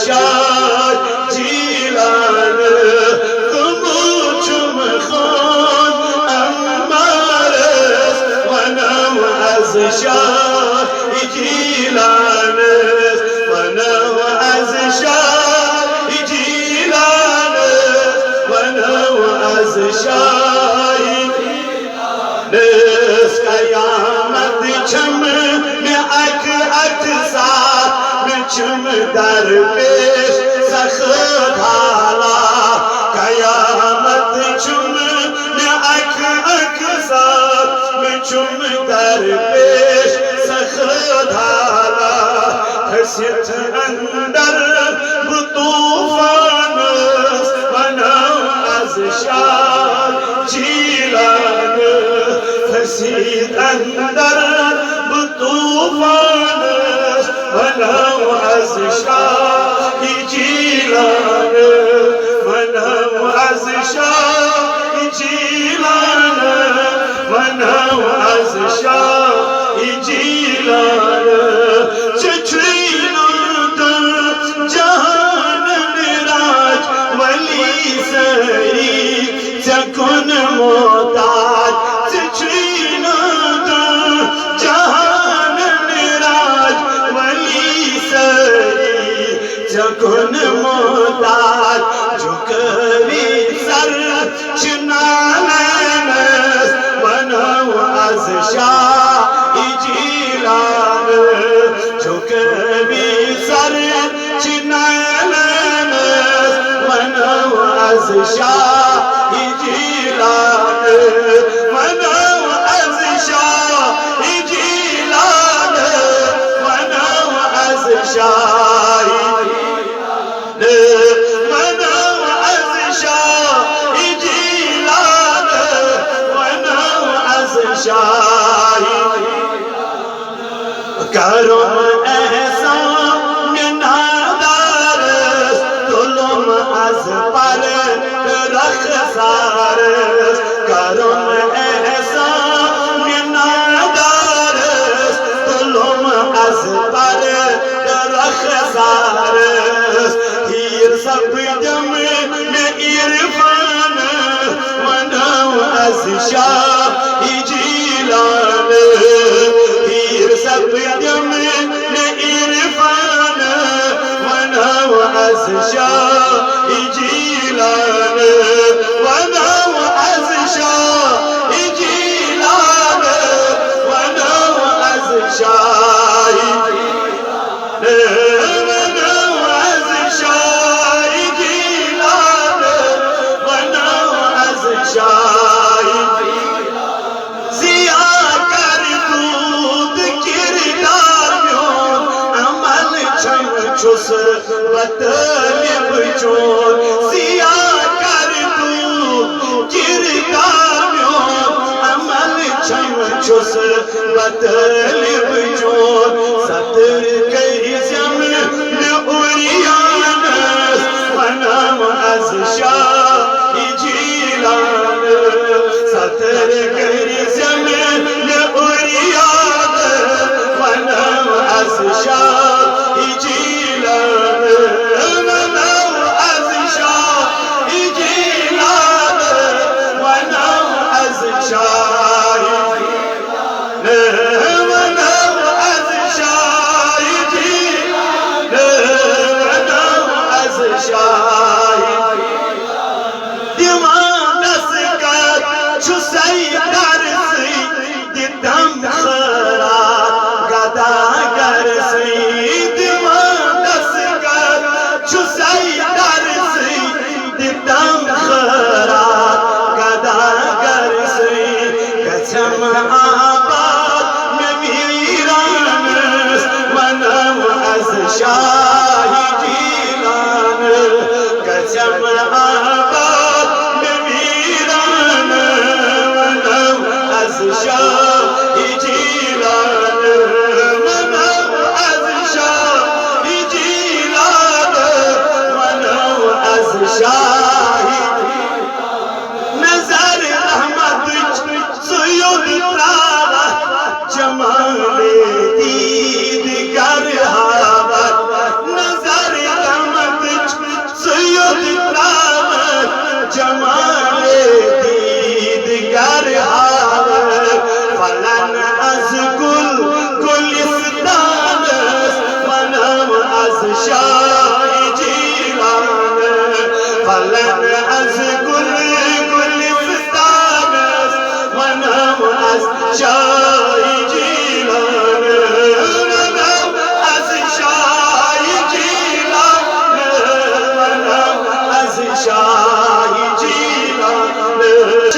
شاد جیلان قموچم خون امارس ونم از شاد جیلان ونم از شاد جیلان ونم از شاد نس قیامت چم میں اک ساتھ میں چم در پیش سخت حالا قیامت چم میں اک ساتھ میں چم در پیش سخت حالا حسیت اندر بطوفان ونم از شاد جیلان حسیت اندر بطوفان ونم از شاه جیلان ونم از شاه جیلان ونم از شاه جیلان چچوینود جهان میراج ولی سری تکن محتاج چچوینود جهان میراج ولی سری تکن محتاج جو کبھی سر چنانس ونم از شاه جیلان جو کبھی سر چنانس ونم از شاه جیلان ونم از شاه جیلان ونم از شاه ونم از شاه جیلان ونم از شاه کرم احسان نادارس ظلم از پر رخسارس کرم احسان نادارس ظلم از پر رخسارس هیر سپدم میں عرفان ونم از شاه جیلان هیر سپدم میں عرفان ونم از شاه جیلان ونم از شاه جیلان ونم از شاه ونم از شاه جیلان ونم از شاه زیا کر دود کردار میون عمل چم چوس بطلب چون زیا کر دود کردار میون عمل چم چوس بطلب